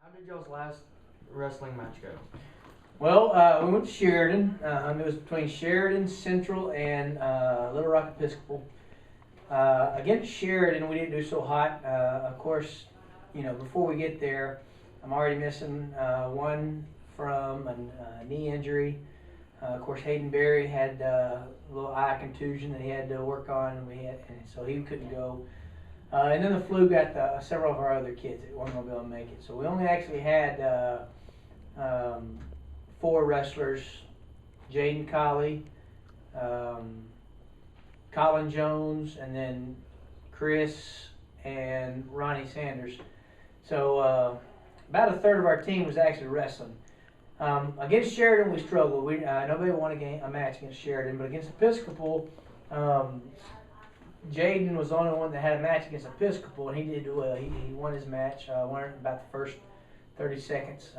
How did y'all's last wrestling match go? Well, we went to Sheridan. It was between Sheridan, Central, and Little Rock Episcopal. Against Sheridan, we didn't do so hot. Of course, before we get there, I'm already missing one from a knee injury. Of course, Hayden Berry had a little eye contusion that he had to work on, and so he couldn't go. And then the flu got several of our other kids that weren't going to be able to make it. So we only actually had 4 wrestlers: Jaden Colley, Colin Jones, and then Chris and Ronnie Sanders. So about a third of our team was actually wrestling. Against Sheridan, we struggled. Nobody won a match against Sheridan, but against Episcopal, Jaden was the only one that had a match against Episcopal, and he did well. He won his match, won about the first 30 seconds.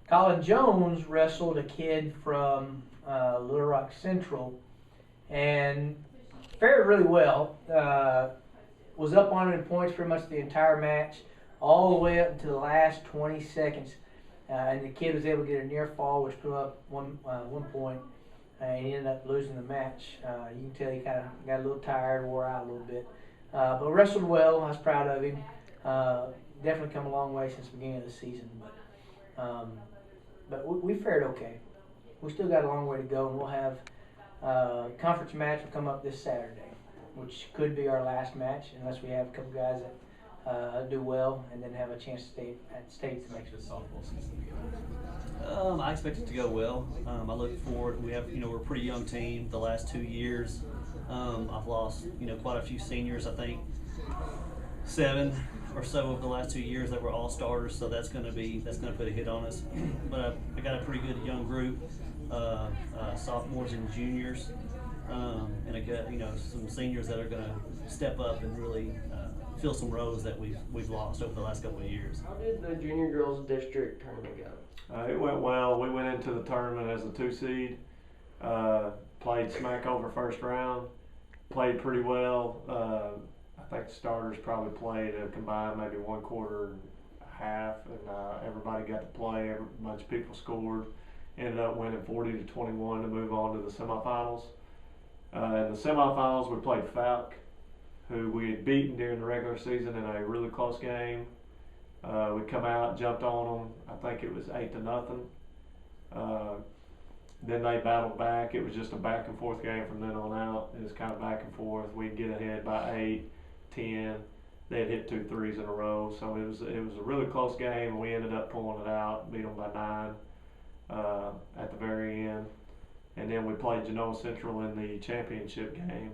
Colin Jones wrestled a kid from Little Rock Central and fared really well. Was up on it in points pretty much the entire match, all the way up until the last 20 seconds. And the kid was able to get a near fall, which put him up one point. And he ended up losing the match. You can tell he kind of got a little tired, wore out a little bit. But wrestled well. I was proud of him. Definitely come a long way since the beginning of the season. But we fared okay. We still got a long way to go, and we'll have conference match will come up this Saturday, which could be our last match unless we have a couple guys that do well and then have a chance to stay at states next week. Softball season. I expect it to go well. I look forward. We're a pretty young team. The last 2 years, I've lost quite a few seniors. I think 7 or so of the last 2 years that were all starters. So that's going to put a hit on us. But I got a pretty good young group, sophomores and juniors, and I got some seniors that are going to step up and really fill some roles that we've lost over the last couple of years. How did the junior girls district tournament go? It went well. We went into the tournament as a 2 seed, played smack over first round, played pretty well. I think the starters probably played a combined maybe 1 quarter and a half, and everybody got to play. A bunch of people scored. Ended up winning 40-21 to move on to the semifinals. In the semifinals, we played Falk, who we had beaten during the regular season in a really close game. We come out, jumped on them. I think it was 8-0. Then they battled back. It was just a back and forth game from then on out. It was kind of back and forth. We'd get ahead by 8, 10. They'd hit 2 threes in a row. So it was a really close game, and we ended up pulling it out, beat them by 9 at the very end. And then we played Genoa Central in the championship game.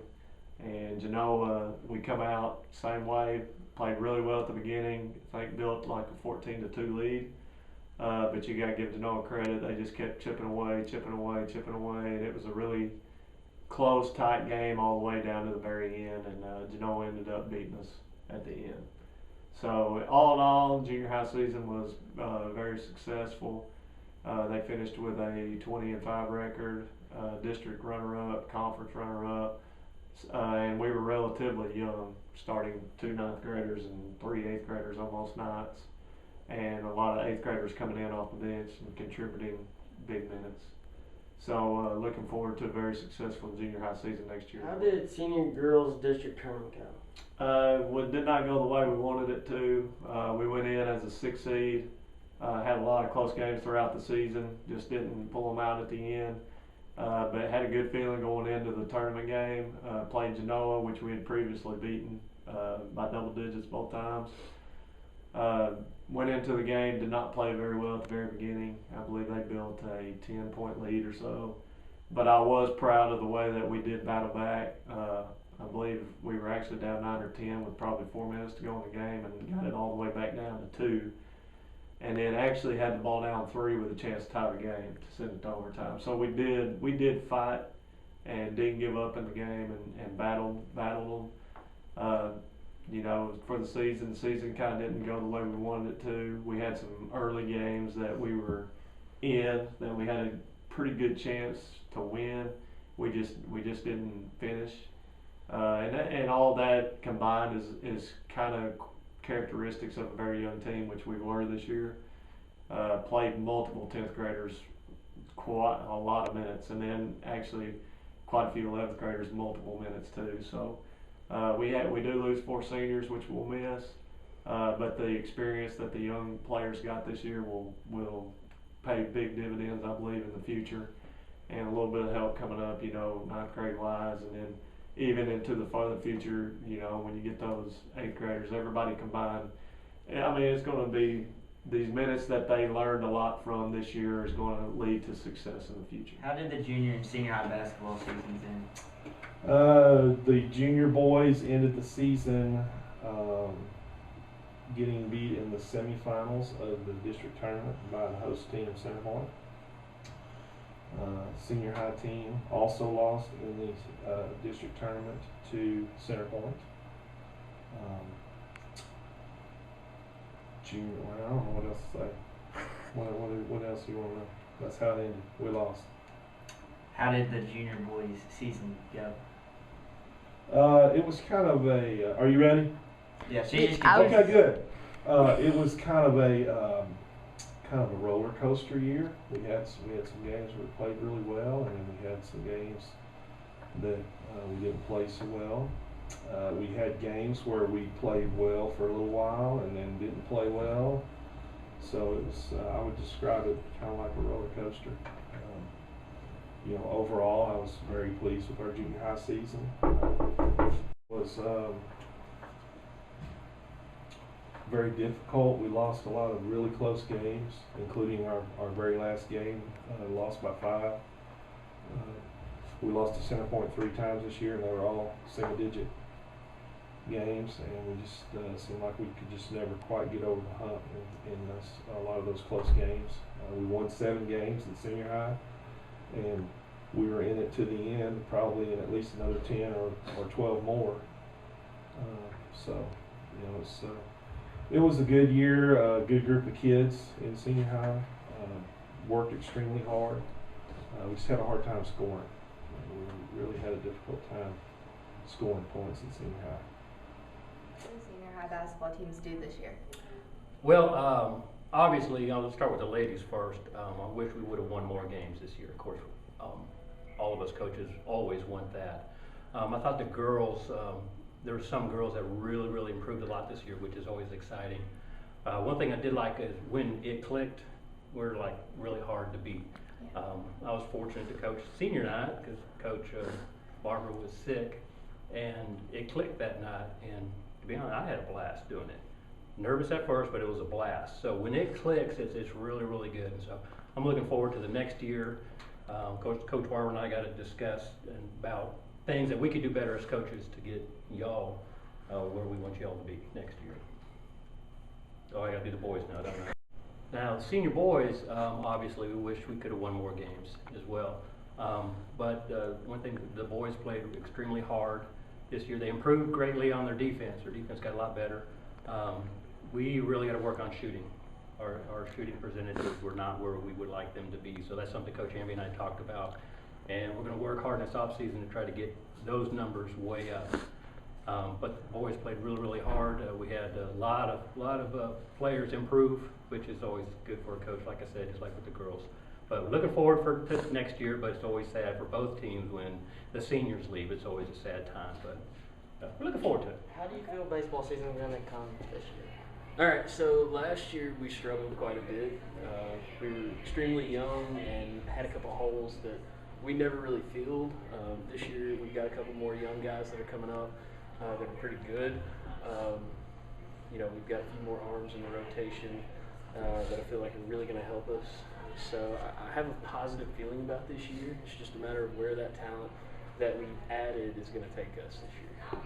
And Genoa, we come out same way, played really well at the beginning. I think built like a 14-2 lead. But you got to give Genoa credit. They just kept chipping away, and it was a really close, tight game all the way down to the very end. And Genoa ended up beating us at the end. So all in all, junior high season was very successful. They finished with a 20-5 record, district runner-up, conference runner-up. And we were relatively young, starting 2 9th graders and 3 8th graders on most nights, and a lot of 8th graders coming in off the bench and contributing big minutes. So looking forward to a very successful junior high season next year. How did senior girls district tournament go? It did not go the way we wanted it to. We went in as a 6 seed, had a lot of close games throughout the season, just didn't pull them out at the end. But had a good feeling going into the tournament game. Played Genoa, which we had previously beaten by double digits both times. Went into the game, did not play very well at the very beginning. I believe they built a 10-point lead or so. But I was proud of the way that we did battle back. I believe we were actually down 9 or 10 with probably 4 minutes to go in the game, and got it all the way back down to 2. And then actually had the ball down 3 with a chance to tie the game to send it to overtime. So we did fight and didn't give up in the game and battled them. For the season kind of didn't go the way we wanted it to. We had some early games that we were in that we had a pretty good chance to win. We just didn't finish. And all that combined is kind of characteristics of a very young team, which we were this year. Played multiple 10th graders quite a lot of minutes, and then actually quite a few 11th graders multiple minutes too. So we do lose 4 seniors, which we'll miss, but the experience that the young players got this year will pay big dividends, I believe, in the future, and a little bit of help coming up, 9th grade wise, and then even into the further future, when you get those 8th graders, everybody combined. I mean, it's going to be these minutes that they learned a lot from this year is going to lead to success in the future. How did the junior and senior high basketball seasons end? The junior boys ended the season getting beat in the semifinals of the district tournament by the host team, Center Point. Senior high team also lost in the district tournament to Center Point. Junior, I don't know what else to say. What else do you want to know? That's how it ended. We lost. How did the junior boys season go? It was kind of a. Are you ready? Yeah, Okay, good. It was kind of a roller coaster year. We had some games where we played really well, and then we had some games that we didn't play so well. We had games where we played well for a little while and then didn't play well. So it was. I would describe it kind of like a roller coaster. Overall, I was very pleased with our junior high season. It was very difficult. We lost a lot of really close games, including our very last game, lost by 5. We lost to Center Point 3 times this year, and they were all single-digit games, and we just seemed like we could just never quite get over the hump in a lot of those close games. We won 7 games in senior high, and we were in it to the end, probably in at least another 10 or 12 more. It was a good year, a good group of kids in senior high. Worked extremely hard. We just had a hard time scoring. We really had a difficult time scoring points in senior high. What do senior high basketball teams do this year? Well, obviously, let's start with the ladies first. I wish we would have won more games this year. Of course, all of us coaches always want that. I thought the girls, there were some girls that really, really improved a lot this year, which is always exciting. One thing I did like is when it clicked, we're like really hard to beat. I was fortunate to coach senior night because Coach Barbara was sick, and it clicked that night. And to be honest, I had a blast doing it. Nervous at first, but it was a blast. So when it clicks, it's really, really good. And so I'm looking forward to the next year. Coach Barbara and I got to discuss about things that we could do better as coaches to get y'all where we want y'all to be next year. Oh, I got to do the boys now, don't I? Now, senior boys, obviously, we wish we could have won more games as well. But one thing, the boys played extremely hard this year. They improved greatly on their defense. Their defense got a lot better. We really got to work on shooting. Our shooting percentages were not where we would like them to be. So that's something Coach Amby and I talked about. And we're going to work hard in this offseason to try to get those numbers way up. But the boys played really, really hard. We had a lot of players improve, which is always good for a coach, like I said, just like with the girls. But we're looking forward to next year, but it's always sad for both teams when the seniors leave. It's always a sad time, but we're looking forward to it. How do you feel baseball season is going to come this year? All right, so last year we struggled quite a bit. We were extremely young and had a couple holes that we never really filled. This year we've got a couple more young guys that are coming up that are pretty good. We've got a few more arms in the rotation that I feel like are really going to help us. So I have a positive feeling about this year. It's just a matter of where that talent that we added is going to take us this year.